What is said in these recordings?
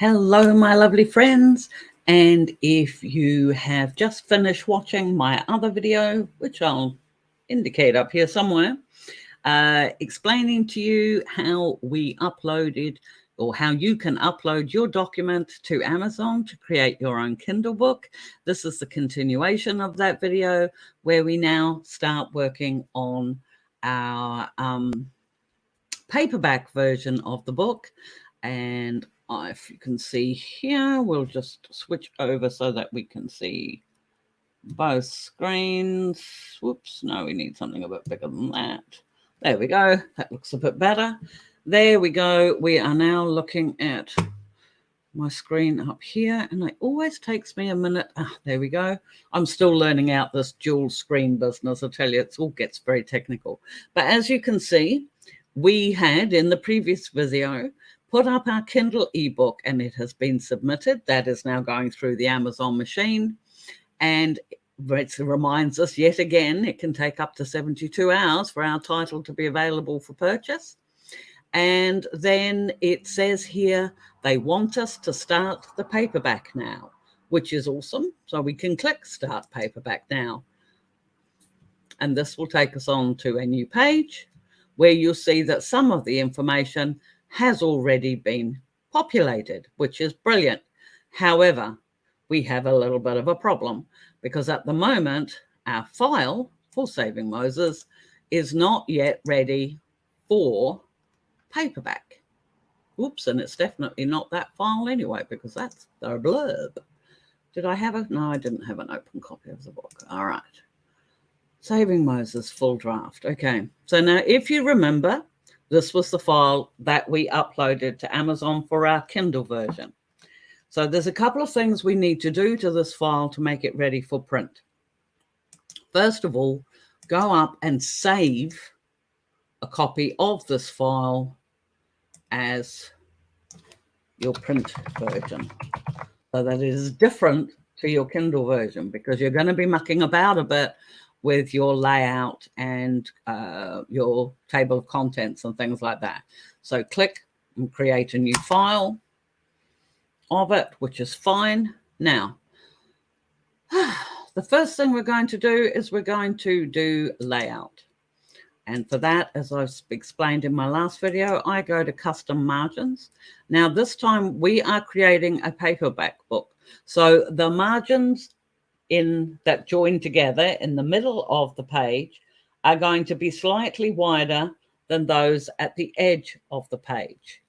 Hello, my lovely friends. And if you have just finished watching my other video, which I'll indicate up here somewhere, explaining to you how we uploaded or how you can upload your document to Amazon to create your own Kindle book. This is the continuation of that video where we now start working on our paperback version of the book. And if you can see here, we'll just switch over so that we can see both screens. Whoops, no, we need something a bit bigger than that. There we go. That looks a bit better. There we go. We are now looking at my screen up here, and it always takes me a minute. There we go. I'm still learning out this dual screen business. I tell you, it all gets very technical. But as you can see, we had in the previous video put up our Kindle ebook, and it has been submitted. That is now going through the Amazon machine, and it reminds us yet again it can take up to 72 hours for our title to be available for purchase. And then it says here they want us to start the paperback now, which is awesome. So we can click Start Paperback Now, and this will take us on to a new page where you'll see that some of the information has already been populated, which is brilliant. However, we have a little bit of a problem because at the moment, our file for Saving Moses is not yet ready for paperback. Oops, and it's definitely not that file anyway, because that's the blurb. Did I have it? No, I didn't have an open copy of the book. All right. Saving Moses full draft. Okay, so now if you remember, this was the file that we uploaded to Amazon for our Kindle version. So there's a couple of things we need to do to this file to make it ready for print. First of all, go up and save a copy of this file as your print version so that it is different to your Kindle version, because you're going to be mucking about a bit with your layout and your table of contents and things like that. So click and create a new file of it, which is fine. Now, the first thing we're going to do is we're going to do layout. And for that, as I've explained in my last video, I go to custom margins. Now, this time we are creating a paperback book. So the margins that join together in the middle of the page are going to be slightly wider than those at the edge of the page.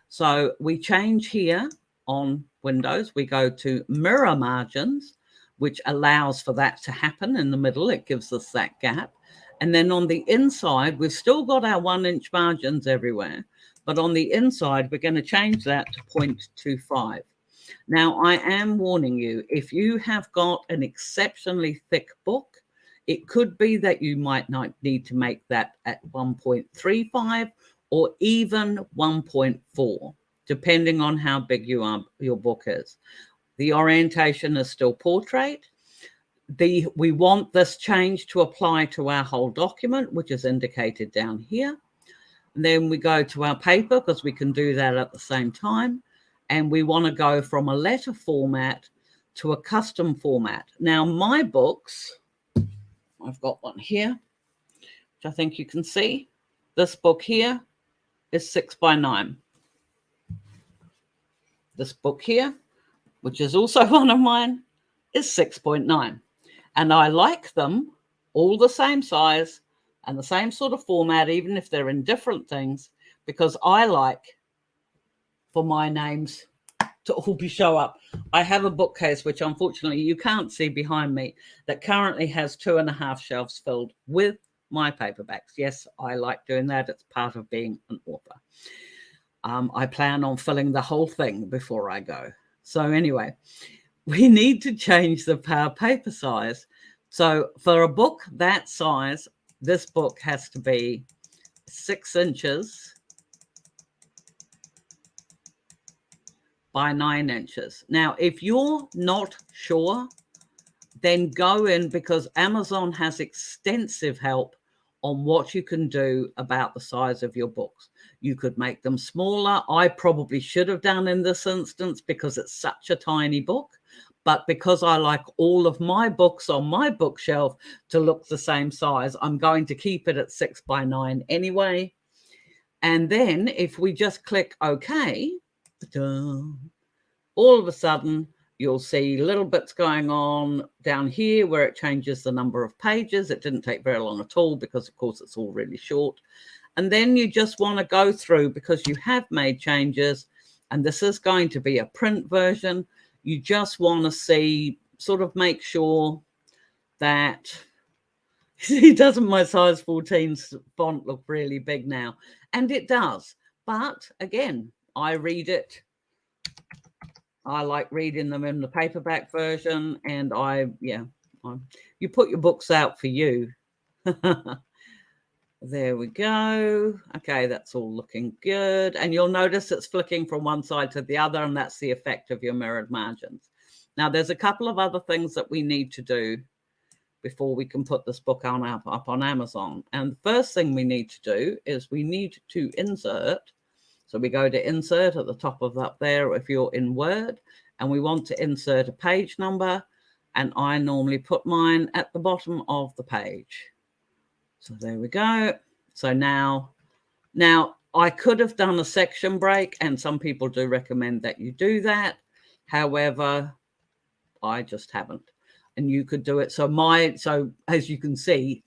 So we change here on Windows, we go to mirror margins, which allows for that to happen in the middle. It gives us that gap. And then on the inside, we've still got our 1-inch margins everywhere, but on the inside, we're going to change that to 0.25. Now, I am warning you, if you have got an exceptionally thick book, it could be that you might not need to make that at 1.35 or even 1.4, depending on how big your book is. The orientation is still portrait. We want this change to apply to our whole document, which is indicated down here. And then we go to our paper, because we can do that at the same time. And we want to go from a letter format to a custom format. Now, my books, I've got one here, which I think you can see. This book here is 6x9. This book here, which is also one of mine, is 6.9. And I like them all the same size and the same sort of format, even if they're in different things, because I like for my names to all show up. I have a bookcase, which unfortunately you can't see behind me, that currently has 2.5 shelves filled with my paperbacks. Yes, I like doing that. It's part of being an author. I plan on filling the whole thing before I go. So anyway, we need to change the paper size. So for a book that size, this book has to be 6 inches by 9 inches. Now, if you're not sure, then go in, because Amazon has extensive help on what you can do about the size of your books. You could make them smaller. I probably should have done in this instance because it's such a tiny book. But because I like all of my books on my bookshelf to look the same size, I'm going to keep it at 6 by 9 anyway. And then if we just click OK, all of a sudden, you'll see little bits going on down here where it changes the number of pages. It didn't take very long at all because, of course, it's all really short. And then you just want to go through because you have made changes, and this is going to be a print version. You just want to see, sort of make sure that, see, doesn't my size 14 font look really big now? And it does. But again, I read it. I like reading them in the paperback version, and you put your books out for you. There we go. Okay, that's all looking good. And you'll notice it's flicking from one side to the other, and that's the effect of your mirrored margins. Now, there's a couple of other things that we need to do before we can put this book up on Amazon. And the first thing we need to do is we need to insert. So we go to insert at the top of up there if you're in Word, and we want to insert a page number, and I normally put mine at the bottom of the page. So there we go. So now I could have done a section break, and some people do recommend that you do that. However, I just haven't. And you could do it. So as you can see,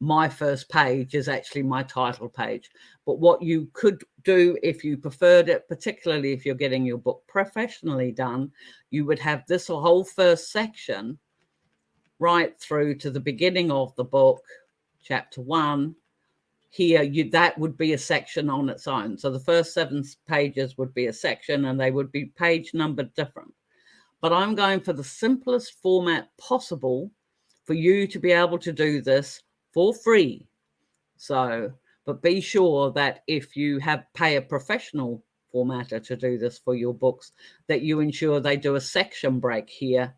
my first page is actually my title page. But what you could do if you preferred it, particularly if you're getting your book professionally done, you would have this whole first section right through to the beginning of the book, chapter 1. Here, that would be a section on its own. So the first 7 pages would be a section, and they would be page numbered different. But I'm going for the simplest format possible for you to be able to do this for free. So, but be sure that if you pay a professional formatter to do this for your books, that you ensure they do a section break here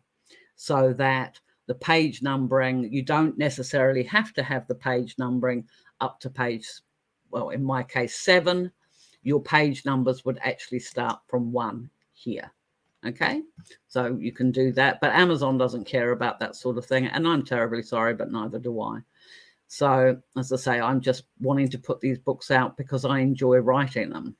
so that the page numbering, you don't necessarily have to have the page numbering up to page, well, in my case, 7. Your page numbers would actually start from 1 here. Okay, so you can do that, but Amazon doesn't care about that sort of thing, and I'm terribly sorry, but neither do I. So as I say, I'm just wanting to put these books out because I enjoy writing them.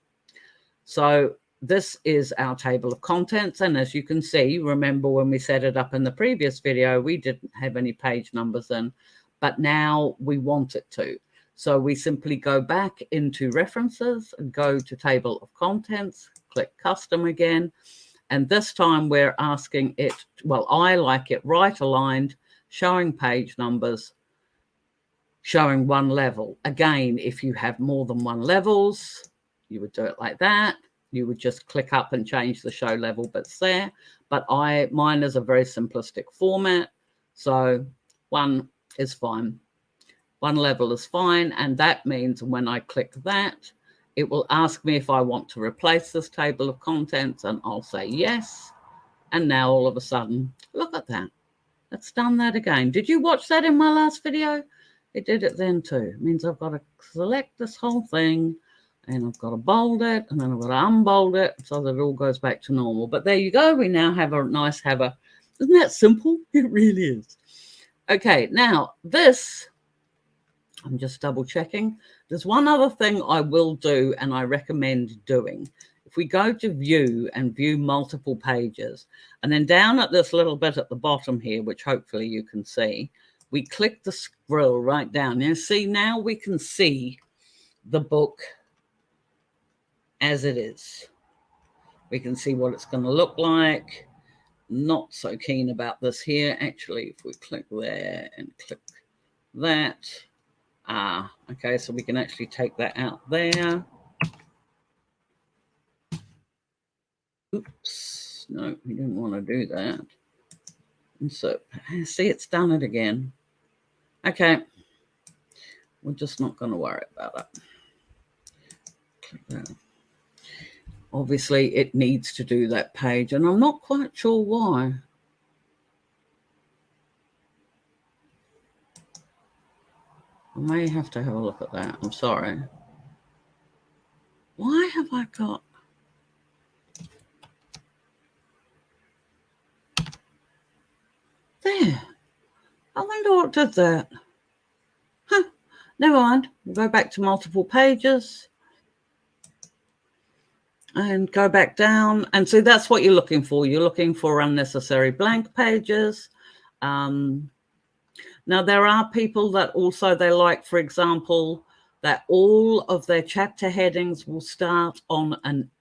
So this is our table of contents, and as you can see, remember when we set it up in the previous video, we didn't have any page numbers in, but now we want it to. So we simply go back into references and go to table of contents, click custom again. And this time we're asking it, well, I like it right aligned, showing page numbers, showing 1 level. Again, if you have more than 1 levels, you would do it like that. You would just click up and change the show level bits there. But mine is a very simplistic format. So 1 is fine. 1 level is fine. And that means when I click that, it will ask me if I want to replace this table of contents, and I'll say yes. And now all of a sudden, look at that. It's done that again. Did you watch that in my last video? It did it then too. It means I've got to select this whole thing, and I've got to bold it, and then I've got to unbold it so that it all goes back to normal. But there you go. We now have a nice isn't that simple? It really is. Okay, now this, I'm just double checking. There's one other thing I will do, and I recommend doing. If we go to view and view multiple pages, and then down at this little bit at the bottom here, which hopefully you can see, we click the scroll right down. You see, now we can see the book as it is. We can see what it's going to look like. Not so keen about this here. Actually, if we click there and click that, okay, so we can actually take that out there. Oops, no, we didn't want to do that. And so, see, it's done it again. Okay, we're just not going to worry about it. Click that. Obviously, it needs to do that page, and I'm not quite sure why. may have to have a look at that. I'm sorry. Why have I got... There. I wonder what did that. Huh. Never mind. We'll go back to multiple pages. And go back down. And so that's what you're looking for. You're looking for unnecessary blank pages. Now, there are people that also, they like, for example, that all of their chapter headings will start on an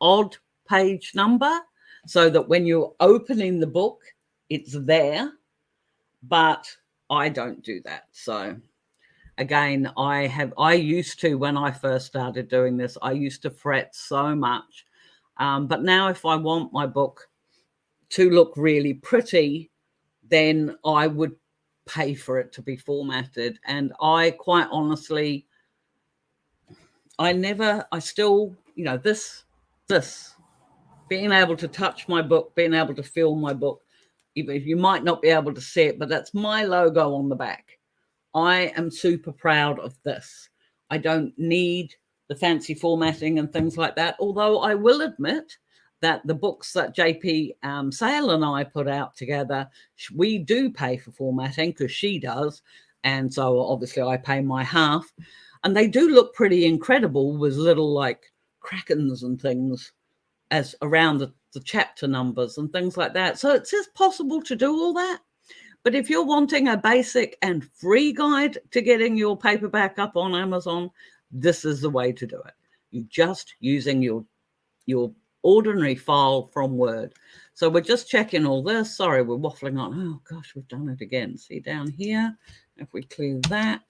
odd page number so that when you're opening the book, it's there. But I don't do that. So again, I used to, when I first started doing this, I used to fret so much. But now if I want my book to look really pretty, then I would pay for it to be formatted. And I quite honestly, I still, you know, this, being able to touch my book, being able to feel my book, even if you might not be able to see it, but that's my logo on the back. I am super proud of this. I don't need the fancy formatting and things like that. Although I will admit that the books that JP Sale and I put out together, we do pay for formatting because she does. And so obviously I pay my half. And they do look pretty incredible with little like krakens and things as around the chapter numbers and things like that. So it's just possible to do all that. But if you're wanting a basic and free guide to getting your paperback up on Amazon, this is the way to do it. You're just using your ordinary file from Word. So we're just checking all this. Sorry, we're waffling on. Oh, gosh, we've done it again. See down here, if we clear that.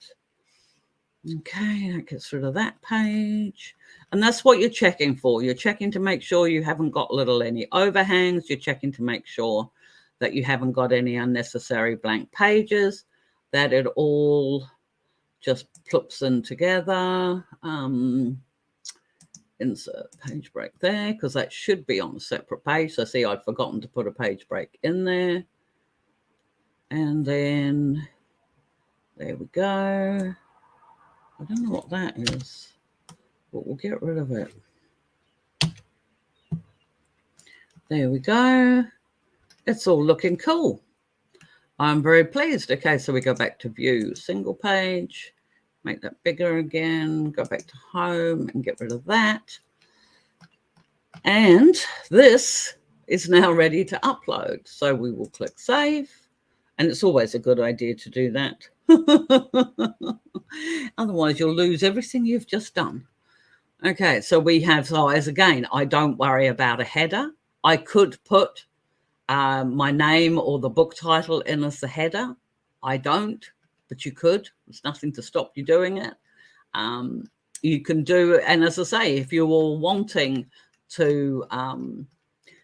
Okay, that gets rid of that page. And that's what you're checking for. You're checking to make sure you haven't got any overhangs. You're checking to make sure that you haven't got any unnecessary blank pages, that it all just plups in together. Insert page break there, because that should be on a separate page. So see, I'd forgotten to put a page break in there. And then there we go. I don't know what that is, but we'll get rid of it. There we go. It's all looking cool. I'm very pleased. Okay, so we go back to view single page, make that bigger again, go back to home and get rid of that. And this is now ready to upload. So we will click save. And it's always a good idea to do that. Otherwise, you'll lose everything you've just done. Okay, so we have size again. I don't worry about a header. I could put my name or the book title in as the header. I don't, but you could. There's nothing to stop you doing it. You can do, and as I say, if you're all wanting to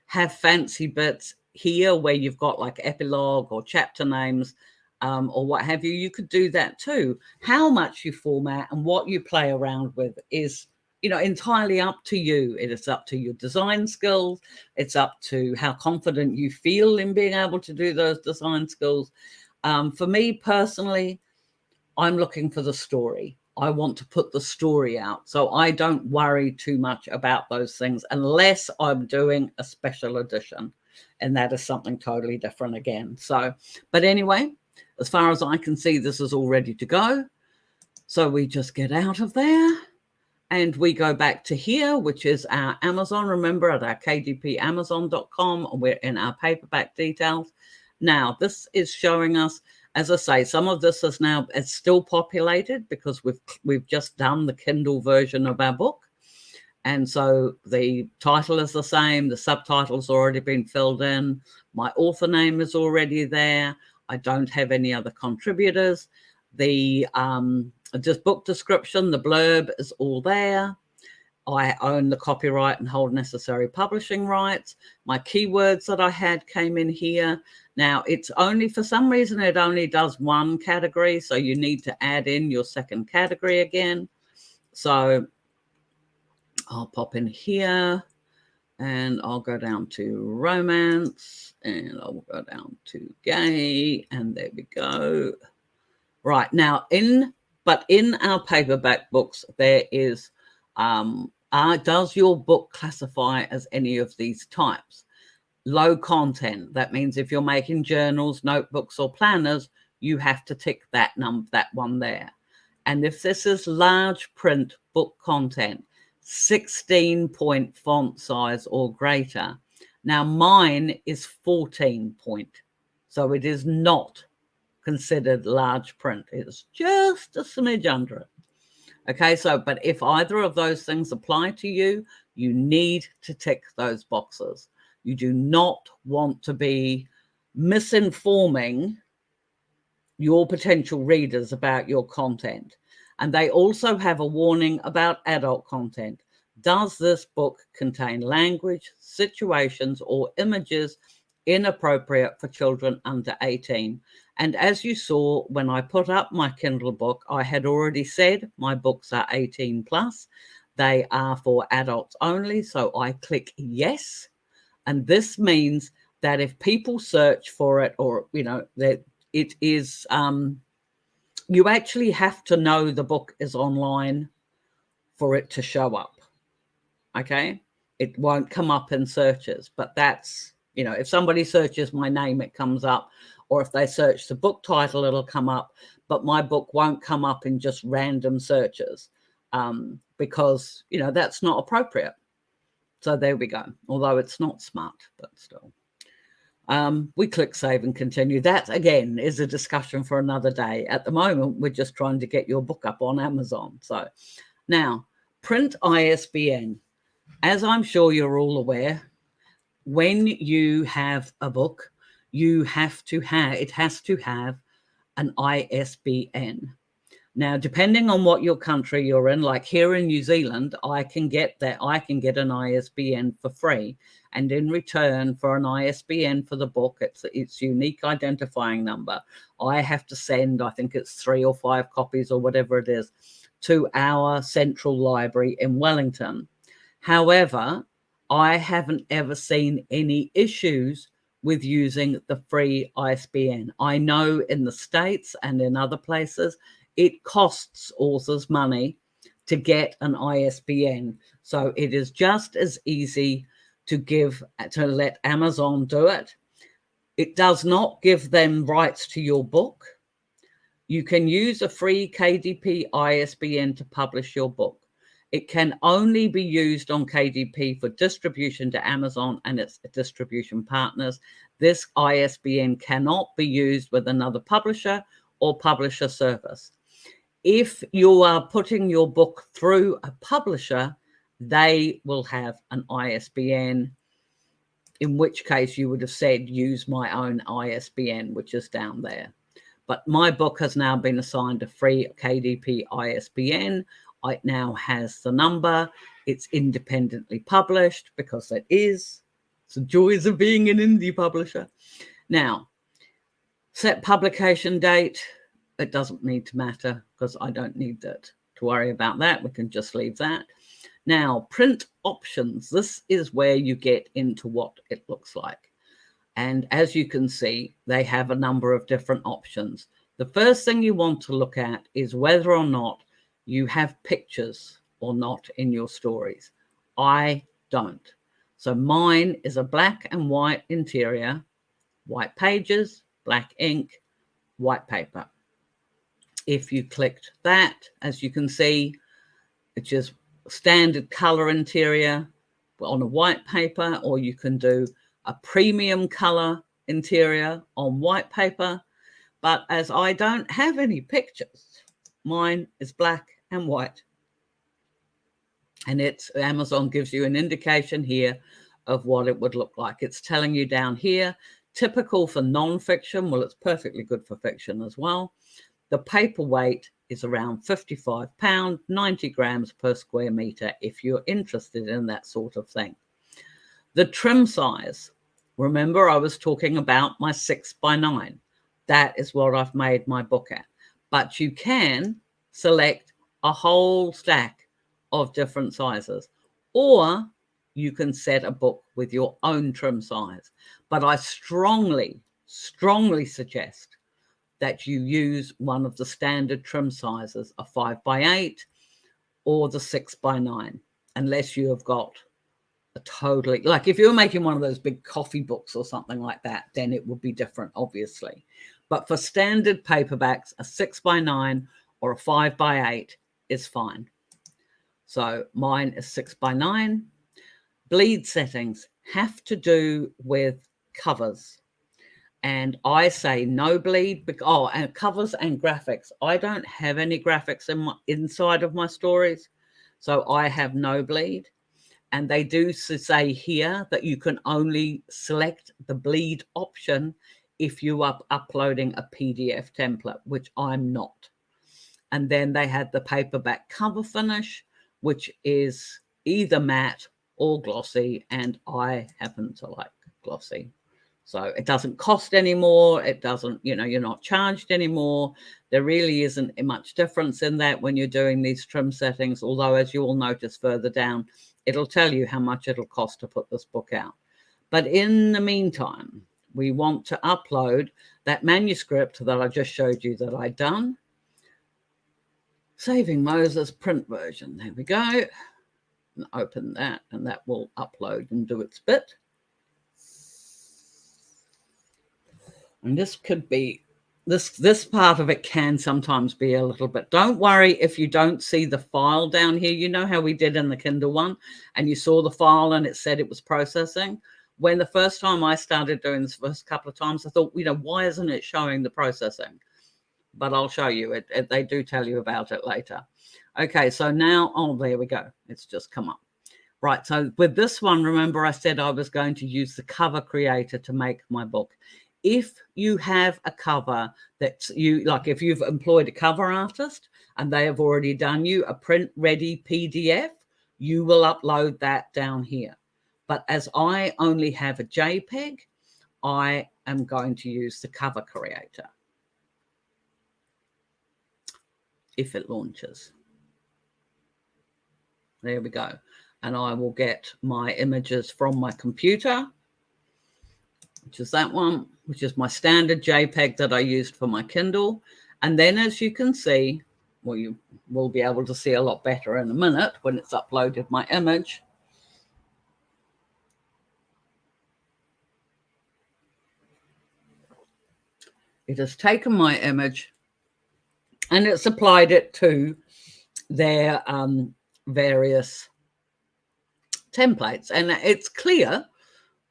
have fancy bits here where you've got like epilogue or chapter names or what have you, you could do that too. How much you format and what you play around with is, you know, entirely up to you. It is up to your design skills. It's up to how confident you feel in being able to do those design skills. For me personally, I'm looking for the story. I want to put the story out. So I don't worry too much about those things unless I'm doing a special edition. And that is something totally different again. So, but anyway, as far as I can see, this is all ready to go. So we just get out of there and we go back to here, which is our Amazon. Remember, at our kdpamazon.com, we're in our paperback details. Now, this is showing us, as I say, some of this is now, it's still populated because we've just done the Kindle version of our book. And so the title is the same. The subtitle's already been filled in. My author name is already there. I don't have any other contributors. The just book description, the blurb is all there. I own the copyright and hold necessary publishing rights. My keywords that I had came in here. Now, it's only, for some reason, it only does one category. So you need to add in your second category again. So I'll pop in here and I'll go down to romance and I'll go down to gay. And there we go. Right now, in our paperback books, there is does your book classify as any of these types? Low content. That means if you're making journals, notebooks, or planners, you have to tick that one there. And if this is large print book content, 16-point font size or greater. Now mine is 14-point, so it is not considered large print. It's just a smidge under it. Okay, so but if either of those things apply to you, you need to tick those boxes. You do not want to be misinforming your potential readers about your content. And they also have a warning about adult content. Does this book contain language, situations, or images inappropriate for children under 18? And as you saw, when I put up my Kindle book, I had already said my books are 18 plus. They are for adults only. So I click yes. And this means that if people search for it, or, you know, that it is, you actually have to know the book is online for it to show up. Okay. It won't come up in searches, but that's, you know, if somebody searches my name, it comes up, or if they search the book title, it'll come up, but my book won't come up in just random searches, because, you know, that's not appropriate. So there we go. Although it's not smart, but still. We click save and continue. That again is a discussion for another day. At the moment, we're just trying to get your book up on Amazon. So now, print ISBN. As I'm sure you're all aware, when you have a book, it has to have an ISBN. Now, depending on what your country you're in, like here in New Zealand, I can get an ISBN for free. And in return for an ISBN for the book, its unique identifying number, I have to send, I think it's 3 or 5 copies or whatever it is, to our central library in Wellington. However, I haven't ever seen any issues with using the free ISBN. I know in the States and in other places, it costs authors money to get an ISBN. So it is just as easy to let Amazon do it. It does not give them rights to your book. You can use a free KDP ISBN to publish your book. It can only be used on KDP for distribution to Amazon and its distribution partners. This ISBN cannot be used with another publisher or publisher service. If you are putting your book through a publisher, they will have an ISBN, in which case you would have said, use my own ISBN, which is down there. But my book has now been assigned a free KDP ISBN. It now has the number. It's independently published because it is. It's the joys of being an indie publisher. Now, set publication date. It doesn't need to matter because I don't need that to worry about that. We can just leave that. Now, print options. This is where you get into what it looks like. And as you can see, they have a number of different options. The first thing you want to look at is whether or not you have pictures or not in your stories. I don't. So mine is a black and white interior, white pages, black ink, white paper. If you clicked that, as you can see, it's just standard color interior on a white paper, or you can do a premium color interior on white paper. But as I don't have any pictures, mine is black and white. And Amazon gives you an indication here of what it would look like. It's telling you down here, typical for non-fiction. Well, it's perfectly good for fiction as well. The paper weight is around 55 pounds, 90 grams per square meter, if you're interested in that sort of thing. The trim size, remember I was talking about my 6x9. That is what I've made my book at. But you can select a whole stack of different sizes, or you can set a book with your own trim size. But I strongly, strongly suggest that you use one of the standard trim sizes, a 5x8 or the 6x9, unless you have got a totally, like if you're making one of those big coffee books or something like that, then it would be different, obviously. But for standard paperbacks, a 6x9 or a 5x8 is fine. So mine is 6x9. Bleed settings have to do with covers. And I say no bleed. And covers and graphics. I don't have any graphics inside of my stories, so I have no bleed. And they do say here that you can only select the bleed option if you are uploading a PDF template, which I'm not. And then they had the paperback cover finish, which is either matte or glossy, and I happen to like glossy. So it doesn't cost anymore. It doesn't, you're not charged anymore. There really isn't much difference in that when you're doing these trim settings, although as you will notice further down, it'll tell you how much it'll cost to put this book out. But in the meantime, we want to upload that manuscript that I just showed you that I'd done. Saving Moses print version. There we go. And open that, and that will upload and do its bit. And this could be, this part of it can sometimes be a little bit, don't worry if you don't see the file down here. You know how we did in the Kindle one, and you saw the file and it said it was processing. When the first time I started doing this first couple of times, I thought, why isn't it showing the processing? But I'll show you it. They do tell you about it later. Okay, so now, there we go. It's just come up. Right, so with this one, remember I said I was going to use the cover creator to make my book. If you have a cover that if you've employed a cover artist and they have already done you a print ready PDF, you will upload that down here. But as I only have a JPEG, I am going to use the cover creator if it launches. There we go. And I will get my images from my computer, which is that one, which is my standard JPEG that I used for my Kindle. And then as you can see, well, you will be able to see a lot better in a minute when it's uploaded my image. It has taken my image and it's applied it to their various templates. And it's clear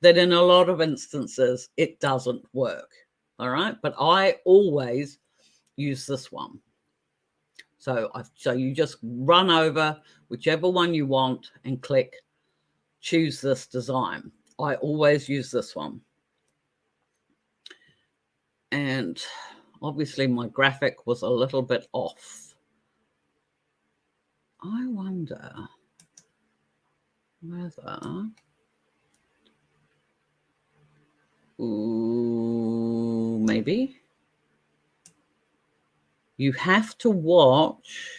that in a lot of instances, it doesn't work. All right. But I always use this one. So you just run over whichever one you want and click choose this design. I always use this one. And obviously my graphic was a little bit off. I wonder whether, maybe you have to watch.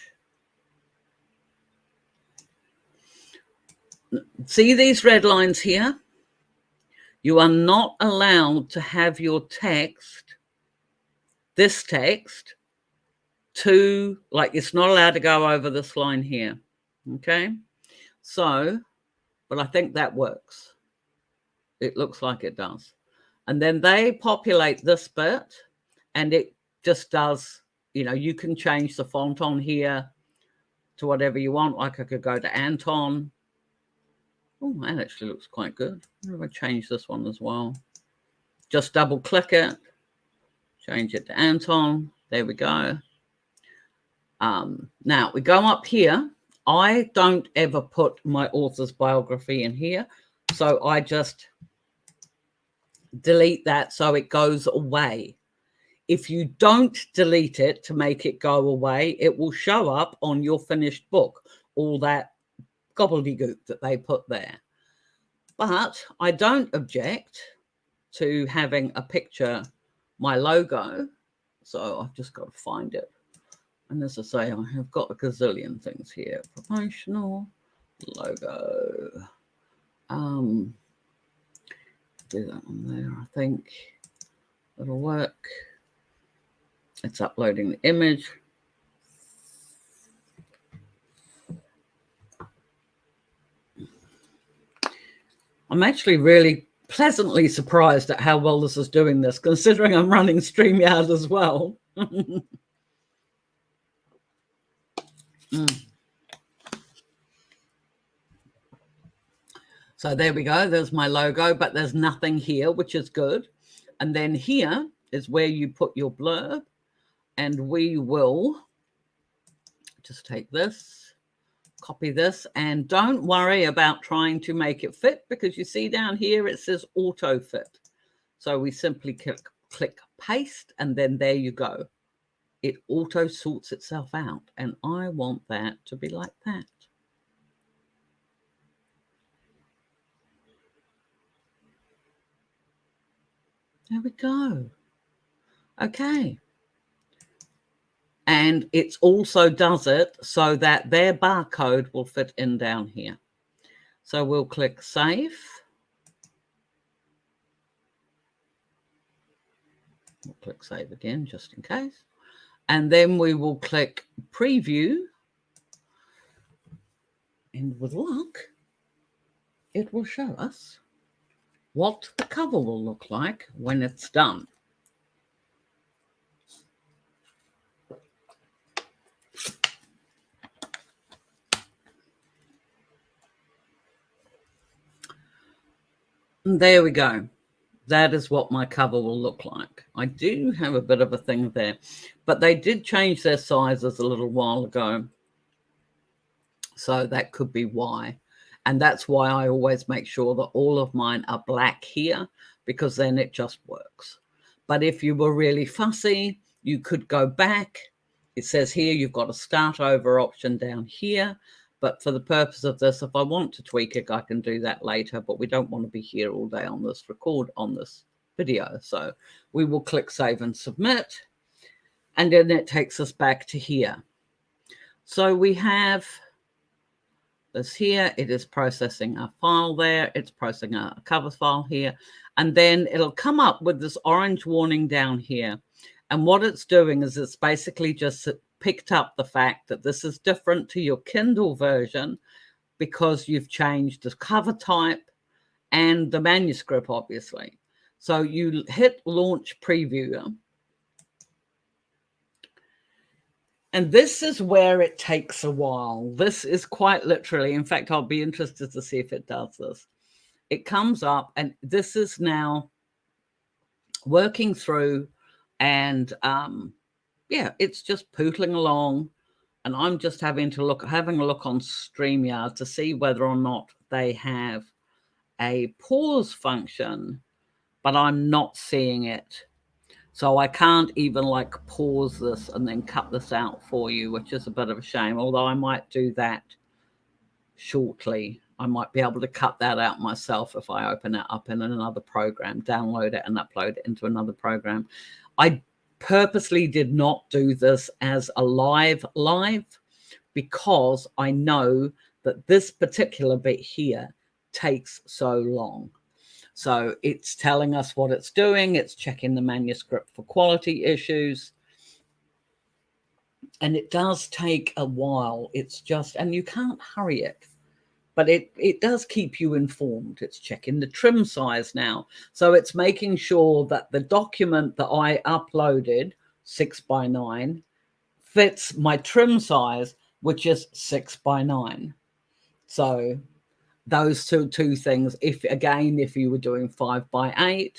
See these red lines here? You are not allowed to have your text, this text, it's not allowed to go over this line here. Okay? So, but I think that works. It looks like it does. And then they populate this bit and it just does, you can change the font on here to whatever you want. Like I could go to Anton. Oh, that actually looks quite good. I'm going to change this one as well. Just double click it, change it to Anton. There we go. Now we go up here. I don't ever put my author's biography in here. So I just delete that so it goes away. If you don't delete it to make it go away, it will show up on your finished book, all that gobbledygook that they put there. But I don't object to having a picture, my logo. So I've just got to find it. And as I say, I have got a gazillion things here. Promotional logo. Do that one there, I think. It'll work. It's uploading the image. I'm actually really pleasantly surprised at how well this is doing this, considering I'm running StreamYard as well. So there we go. There's my logo, but there's nothing here, which is good. And then here is where you put your blurb. And we will just take this, copy this, and don't worry about trying to make it fit, because you see down here it says auto fit. So we simply click paste, and then there you go. It auto sorts itself out, and I want that to be like that. There we go. Okay. And it also does it so that their barcode will fit in down here. So we'll click save. We'll click save again, just in case. And then we will click preview. And with luck, it will show us what the cover will look like when it's done. And there we go. That is what my cover will look like. I do have a bit of a thing there, but they did change their sizes a little while ago. So that could be why. And that's why I always make sure that all of mine are black here, because then it just works. But if you were really fussy, you could go back. It says here you've got a start over option down here. But for the purpose of this, if I want to tweak it, I can do that later. But we don't want to be here all day on this video. So we will click save and submit. And then it takes us back to here. So we have this here. It is processing a file there. It's processing a cover file here. And then it'll come up with this orange warning down here. And what it's doing is it's basically just picked up the fact that this is different to your Kindle version because you've changed the cover type and the manuscript, obviously. So you hit launch preview. And this is where it takes a while. This is quite literally, in fact, I'll be interested to see if it does this. It comes up and this is now working through, and yeah, it's just pootling along. And I'm just having a look on StreamYard to see whether or not they have a pause function, but I'm not seeing it. So I can't even like pause this and then cut this out for you, which is a bit of a shame, although I might do that shortly. I might be able to cut that out myself if I open it up in another program, download it and upload it into another program. I purposely did not do this as a live because I know that this particular bit here takes so long. So it's telling us what it's doing. It's checking the manuscript for quality issues. And it does take a while. It's just, and you can't hurry it, but it does keep you informed. It's checking the trim size now. So it's making sure that the document that I uploaded, 6x9, fits my trim size, which is 6x9. So those two things, if you were doing 5x8,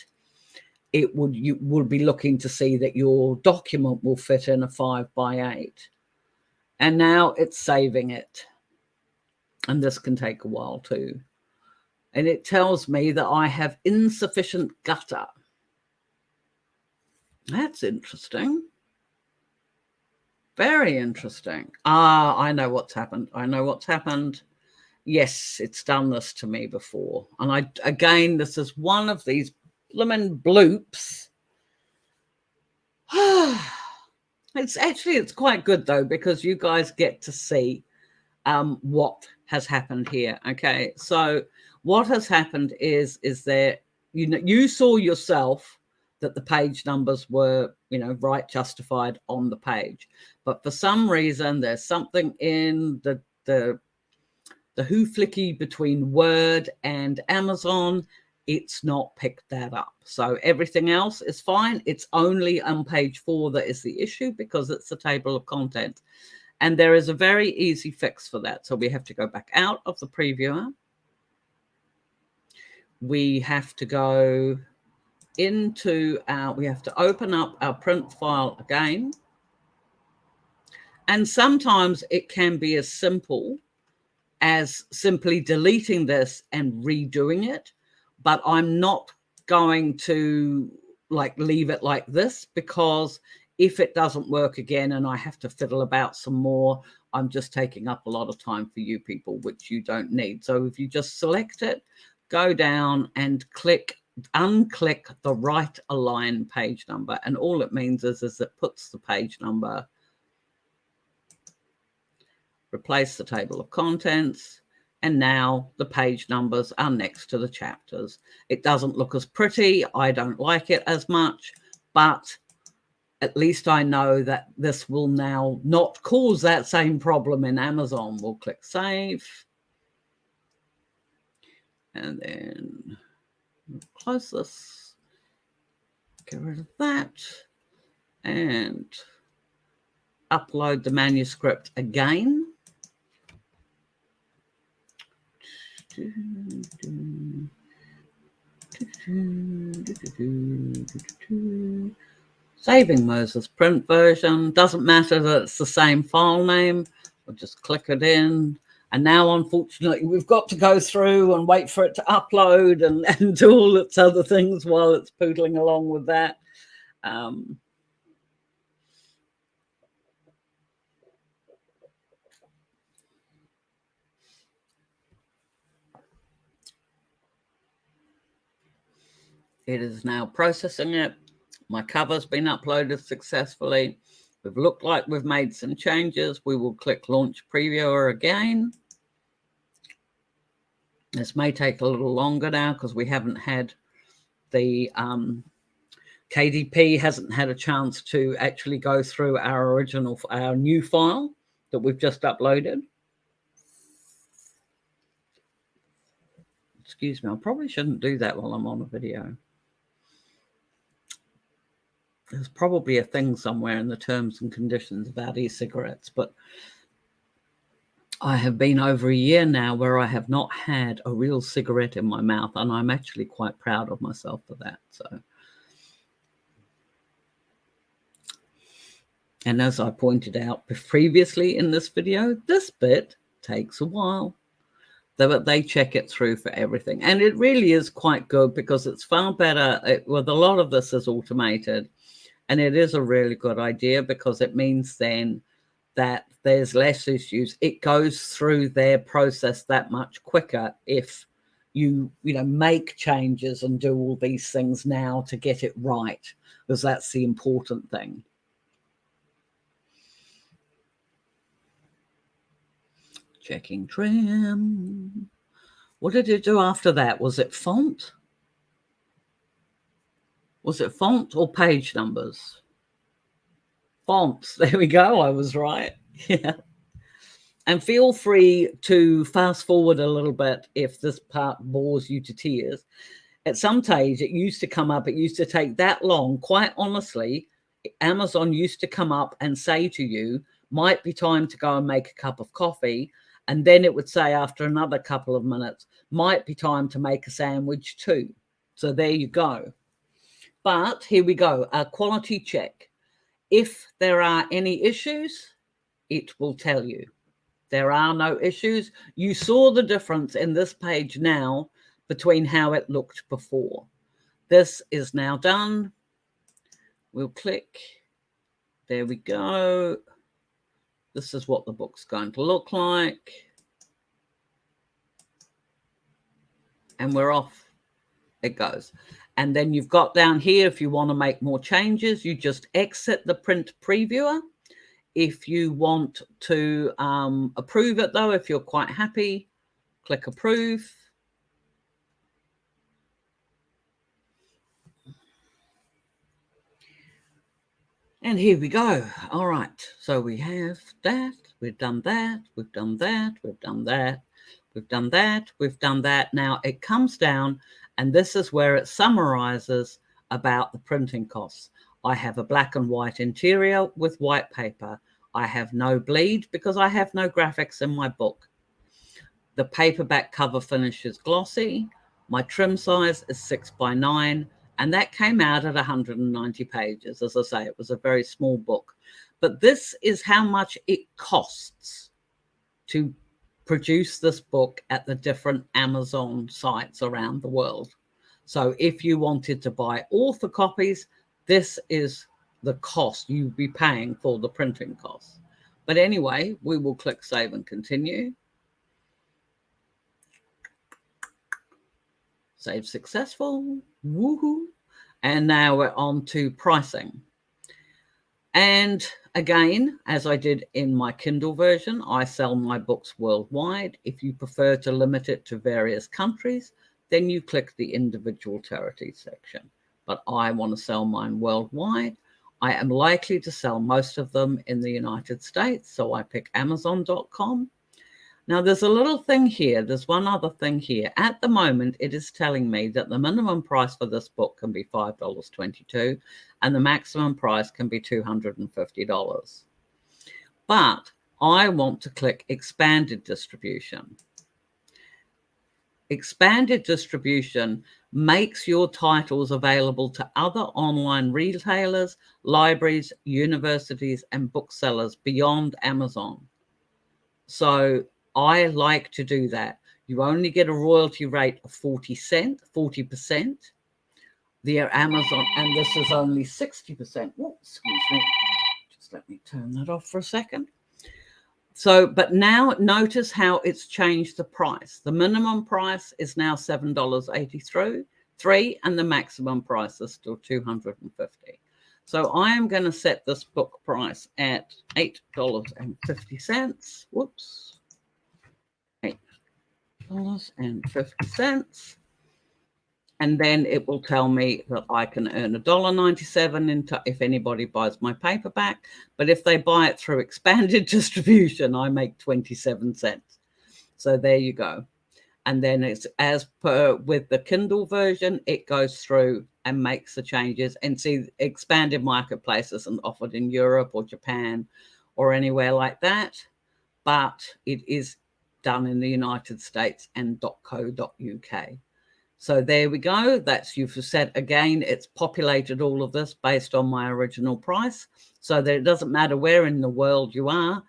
you would be looking to see that your document will fit in a 5x8. And now it's saving it. And this can take a while too. And it tells me that I have insufficient gutter. That's interesting. Very interesting. I know what's happened. Yes, it's done this to me before. And again, this is one of these lemon bloops. It's quite good though, because you guys get to see what has happened here. Okay, so what has happened is that you saw yourself that the page numbers were, you know, right, justified on the page. But for some reason, there's something in the hooflicky between Word and Amazon. It's not picked that up. So everything else is fine. It's only on page 4 that is the issue, because it's the table of contents. And there is a very easy fix for that. So we have to go back out of the previewer. We have to go into we have to open up our print file again. And sometimes it can be as simple as simply deleting this and redoing it. But I'm not going to leave it like this, because if it doesn't work again and I have to fiddle about some more, I'm just taking up a lot of time for you people, which you don't need. So if you just select it, go down and unclick the right align page number. And all it means is it puts the page number, replace the table of contents, and now the page numbers are next to the chapters. It doesn't look as pretty. I don't like it as much, but at least I know that this will now not cause that same problem in Amazon. We'll click save. And then we'll close this. Get rid of that. And upload the manuscript again. Saving Moses print version. Doesn't matter that it's the same file name. We'll just click it in. And now, unfortunately, we've got to go through and wait for it to upload and do all its other things while it's poodling along with that. It is now processing it. My cover's been uploaded successfully. We've looked like we've made some changes. We will click Launch Previewer again. This may take a little longer now because we haven't had the KDP hasn't had a chance to actually go through our new file that we've just uploaded. Excuse me, I probably shouldn't do that while I'm on a video. There's probably a thing somewhere in the terms and conditions about e-cigarettes, but I have been over a year now where I have not had a real cigarette in my mouth, and I'm actually quite proud of myself for that. So, and as I pointed out previously in this video, this bit takes a while. They check it through for everything. And it really is quite good because it's far better. With a lot of this is automated. And it is a really good idea because it means then that there's less issues. It goes through their process that much quicker if you make changes and do all these things now to get it right, because that's the important thing. Checking trim. What did it do after that? Was it font? Was it font or page numbers? Fonts. There we go. I was right. Yeah. And feel free to fast forward a little bit if this part bores you to tears. At some stage, it used to come up. It used to take that long. Quite honestly, Amazon used to come up and say to you, might be time to go and make a cup of coffee. And then it would say after another couple of minutes, might be time to make a sandwich too. So there you go. But here we go, a quality check. If there are any issues, it will tell you. There are no issues. You saw the difference in this page now between how it looked before. This is now done. We'll click. There we go. This is what the book's going to look like. And we're off. It goes. And then you've got down here, if you want to make more changes, you just exit the print previewer. If you want to approve it, though, if you're quite happy, click approve. And here we go. All right. So we have that. We've done that. We've done that. We've done that. We've done that. We've done that. Now it comes down, and this is where it summarizes about the printing costs. I have a black and white interior with white paper. I have no bleed because I have no graphics in my book. The paperback cover finish is glossy. My trim size is 6x9, and that came out at 190 pages. As I say, it was a very small book. But this is how much it costs to produce this book at the different Amazon sites around the world. So if you wanted to buy author copies, this is the cost you'd be paying for the printing costs. But anyway, we will click Save and Continue. Save successful. Woohoo. And now we're on to pricing. And again, as I did in my Kindle version, I sell my books worldwide. If you prefer to limit it to various countries, then you click the individual territory section. But I want to sell mine worldwide. I am likely to sell most of them in the United States, so I pick Amazon.com. Now, there's a little thing here. There's one other thing here. At the moment, it is telling me that the minimum price for this book can be $5.22 and the maximum price can be $250. But I want to click Expanded Distribution. Expanded distribution makes your titles available to other online retailers, libraries, universities, and booksellers beyond Amazon. So I like to do that. You only get a royalty rate of 40%. The Amazon, and this is only 60%. Oh, excuse me. Just let me turn that off for a second. So, but now notice how it's changed the price. The minimum price is now $7.83, and the maximum price is still $250. So I am going to set this book price at $8.50. Whoops. $8.50. And then it will tell me that I can earn $1.97 if anybody buys my paperback. But if they buy it through expanded distribution, I make 27 cents. So there you go. And then it's as per with the Kindle version, it goes through and makes the changes. And see, expanded marketplace isn't offered in Europe or Japan or anywhere like that, but it is done in the United States and .co.uk. So there we go. That's, you've said again, it's populated all of this based on my original price, so that it doesn't matter where in the world you are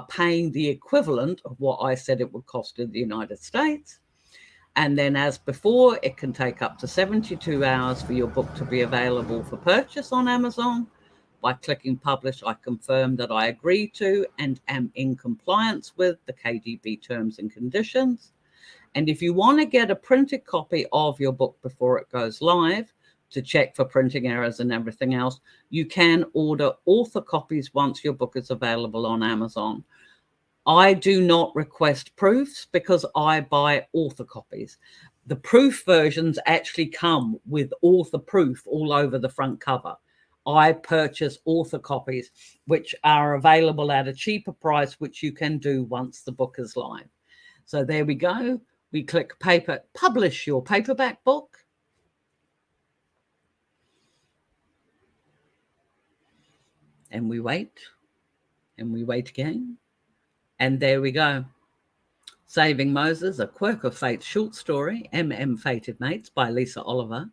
paying the equivalent of what I said it would cost in the United States. And then as before, it can take up to 72 hours for your book to be available for purchase on Amazon. By clicking publish, I confirm that I agree to and am in compliance with the KDP terms and conditions. And if you want to get a printed copy of your book before it goes live to check for printing errors and everything else, you can order author copies once your book is available on Amazon. I do not request proofs because I buy author copies. The proof versions actually come with author proof all over the front cover. I purchase author copies, which are available at a cheaper price, which you can do once the book is live. So there we go. We click publish your paperback book. And we wait. And we wait again. And there we go. Saving Moses, A Quirk of Fate short story, MM Fated Mates by Lisa Oliver.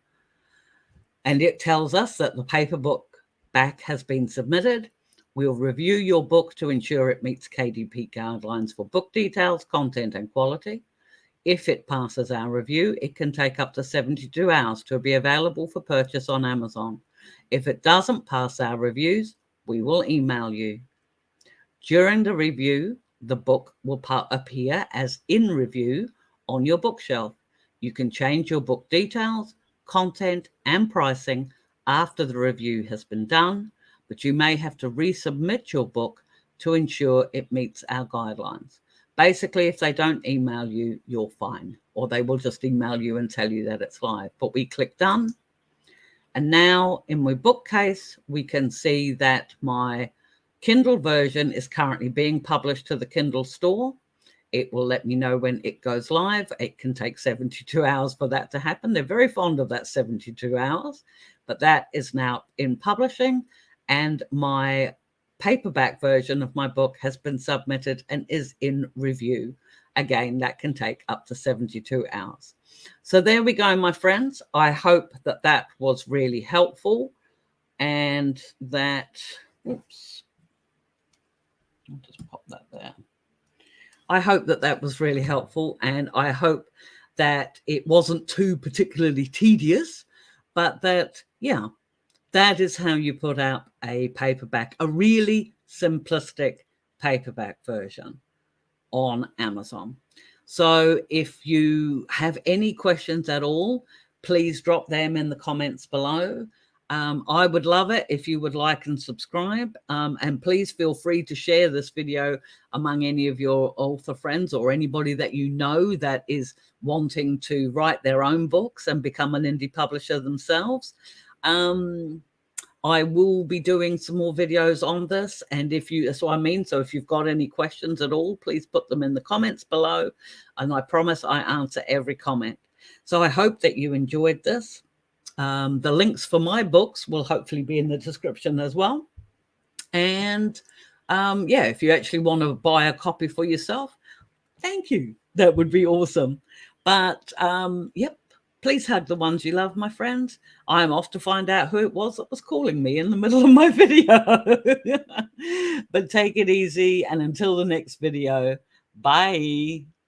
And it tells us that the paperback has been submitted. We'll review your book to ensure it meets KDP guidelines for book details, content, and quality. If it passes our review, it can take up to 72 hours to be available for purchase on Amazon. If it doesn't pass our reviews, we will email you. During the review, the book will appear as in review on your bookshelf. You can change your book details, content, and pricing after the review has been done, but you may have to resubmit your book to ensure it meets our guidelines. Basically, if they don't email you, you're fine, or they will just email you and tell you that it's live. But we click done, And now in my bookcase, we can see that my Kindle version is currently being published to the Kindle store. It will let me know when it goes live. It can take 72 hours for that to happen. They're very fond of that 72 hours, but that is now in publishing. And my paperback version of my book has been submitted and is in review. Again, that can take up to 72 hours. So there we go, my friends. I hope that that was really helpful and that, oops, I'll just pop that there. I hope that that was really helpful, and I hope that it wasn't too particularly tedious, but that, yeah, that is how you put out a paperback, a really simplistic paperback version on Amazon. So if you have any questions at all, please drop them in the comments below. I would love it if you would like and subscribe, and please feel free to share this video among any of your author friends or anybody that you know that is wanting to write their own books and become an indie publisher themselves. I will be doing some more videos on this, and if you, that's what I mean. So if you've got any questions at all, please put them in the comments below, and I promise I answer every comment. So I hope that you enjoyed this. The links for my books will hopefully be in the description as well. And yeah, if you actually want to buy a copy for yourself, thank you. That would be awesome. But yep, please hug the ones you love, my friends. I'm off to find out who it was that was calling me in the middle of my video. But take it easy, and until the next video, bye.